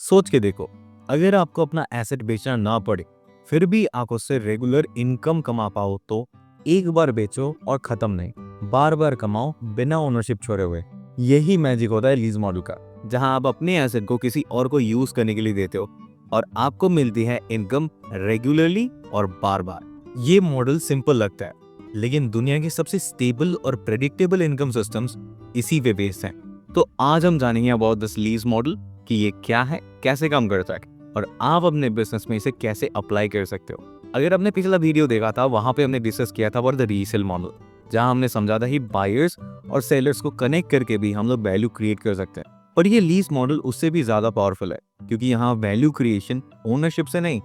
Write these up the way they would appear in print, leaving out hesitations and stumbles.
सोच के देखो, अगर आपको अपना एसेट बेचना ना पड़े, फिर भी आप उससे रेगुलर इनकम कमा पाओ तो एक बार बेचो और खत्म नहीं, बार बार कमाओ बिना ओनरशिप छोड़े हुए। यही मैजिक होता है लीज मॉडल का, जहां आप अपने एसेट को किसी और को यूज करने के लिए देते हो और आपको मिलती है इनकम रेगुलरली और बार बार। ये मॉडल सिंपल लगता है, लेकिन दुनिया के सबसे स्टेबल और प्रेडिक्टेबल इनकम सिस्टम्स इसी पे बेस्ड हैं। तो आज हम जानेंगे अबाउट दिस लीज मॉडल कि ये क्या है, कैसे काम करता है और आप अपने बिजनेस में इसे कैसे अप्लाई कर सकते हो। अगर आपने पिछला वीडियो देखा था, वहां पे हमने डिस्कस किया था अबाउट द रीसेल मॉडल, जहां हमने समझा था कि बायर्स और सेलर्स को कनेक्ट करके भी हम लोग वैल्यू क्रिएट कर सकते हैं। पर ये लीज मॉडल उससे भी ज्यादा पावरफुल है, क्योंकि यहाँ वैल्यू क्रिएशन ओनरशिप से नहीं,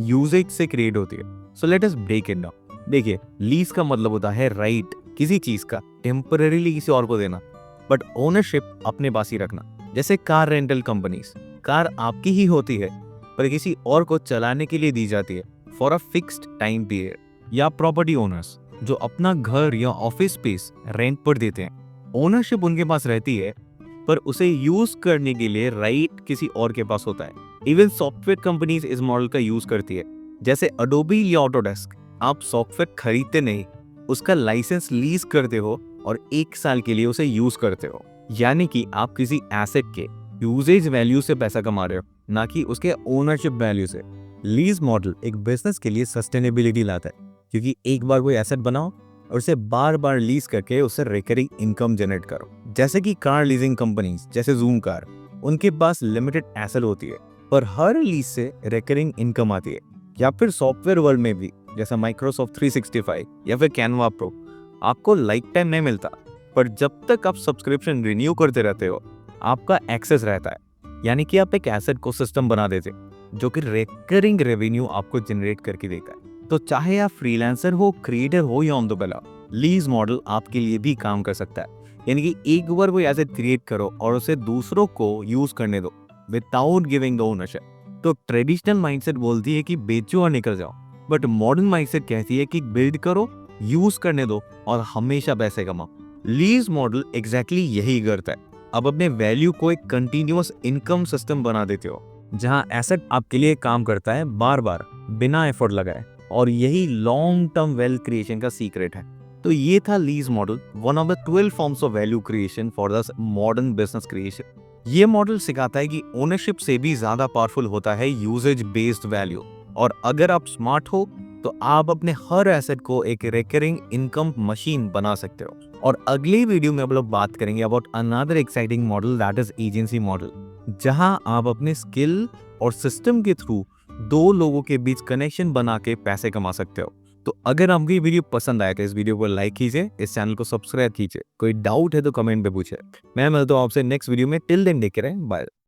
यूजेज से क्रिएट होती है। So let us break it down. देखिए, लीज का मतलब होता है राइट किसी चीज का टेम्पररीली किसी और को देना, बट ओनरशिप अपने पास ही रखना। जैसे कार रेंटल कंपनीज, कार आपकी ही होती है पर किसी और को चलाने के लिए दी जाती है for a fixed time period. या प्रॉपर्टी ओनर्स जो अपना घर या ऑफिस स्पेस रेंट पर देते हैं, ओनरशिप उनके पास रहती है पर उसे यूज करने के लिए राइट किसी और के पास होता है। इवन सॉफ्टवेयर कंपनीज इस मॉडल का यूज करती है, जैसे अडोबी या ऑटोडेस्क। आप सॉफ्टवेयर खरीदते नहीं, उसका लाइसेंस लीज करते हो और 1 साल के लिए उसे यूज करते हो। यानी कि आप किसी एसेट के यूजेज वैल्यू से पैसा कमा रहे हो, ना कि उसके ओनरशिप वैल्यू से। लीज मॉडल एक बिजनेस के लिए सस्टेनेबिलिटी लाता है, क्योंकि एक बार कोई एसेट बनाओ और उसे बार बार लीज करके उससे रिकरिंग इनकम जनरेट करो। जैसे कि कार लीजिंग कंपनीज जैसे जूम कार, उनके पास लिमिटेड एसेट होती है पर हर लीज से रिकरिंग इनकम आती है। या फिर सॉफ्टवेयर वर्ल्ड में भी, जैसा माइक्रोसॉफ्ट 365 या फिर कैनवा प्रो, आपको लाइफ टाइम नहीं मिलता, पर जब तक आप सब्सक्रिप्शन रिन्यू करते रहते हो आपका एक्सेस रहता है। यानी कि आप एक एसेट को सिस्टम बना देते जो कि रिकरिंग रेवेन्यू आपको जनरेट करके देता है। तो चाहे आप फ्रीलांसर हो, क्रिएटर हो या ऑन द बेला, लीज मॉडल आपके लिए भी काम कर सकता है। यानी कि एक बार कोई एसेट क्रिएट करो और उसे दूसरों को यूज करने दो विदाउट गिविंग द ओनरशिप। तो ट्रेडिशनल माइंडसेट बोलती है कि बेचो और निकल जाओ, बट मॉडर्न माइंडसेट कहती है कि बिल्ड करो, यूज करने दो और हमेशा पैसे कमाओ। लीज मॉडल एग्जैक्टली यही करता है। अब अपने वैल्यू को एक कंटिन्यूअस इनकम सिस्टम बना देते हो, जहां एसेट आपके लिए काम करता है बार बार बिना एफर्ट लगाए, और यही लॉन्ग टर्म वेल्थ क्रिएशन का सीक्रेट है। तो ये था lease model, one of the 12 forms of value creation for the modern business creation. ये मॉडल सिखाता है कि ओनरशिप से भी ज्यादा पावरफुल होता है यूजेज बेस्ड वैल्यू। और अगर आप स्मार्ट हो तो आप अपने हर एसेट को एक रिकरिंग इनकम मशीन बना सकते हो। और अगली वीडियो में हम लोग बात करेंगे about another exciting model, that is agency model, जहां आप अपने स्किल और सिस्टम के थ्रू दो लोगों के बीच कनेक्शन बना के पैसे कमा सकते हो। तो अगर आपको ये वीडियो पसंद आया तो इस वीडियो को लाइक कीजिए, इस चैनल को सब्सक्राइब कीजिए, कोई डाउट है तो कमेंट पे पूछे। मैं मिलता हूँ आपसे नेक्स्ट वीडियो में। Till then take care, bye.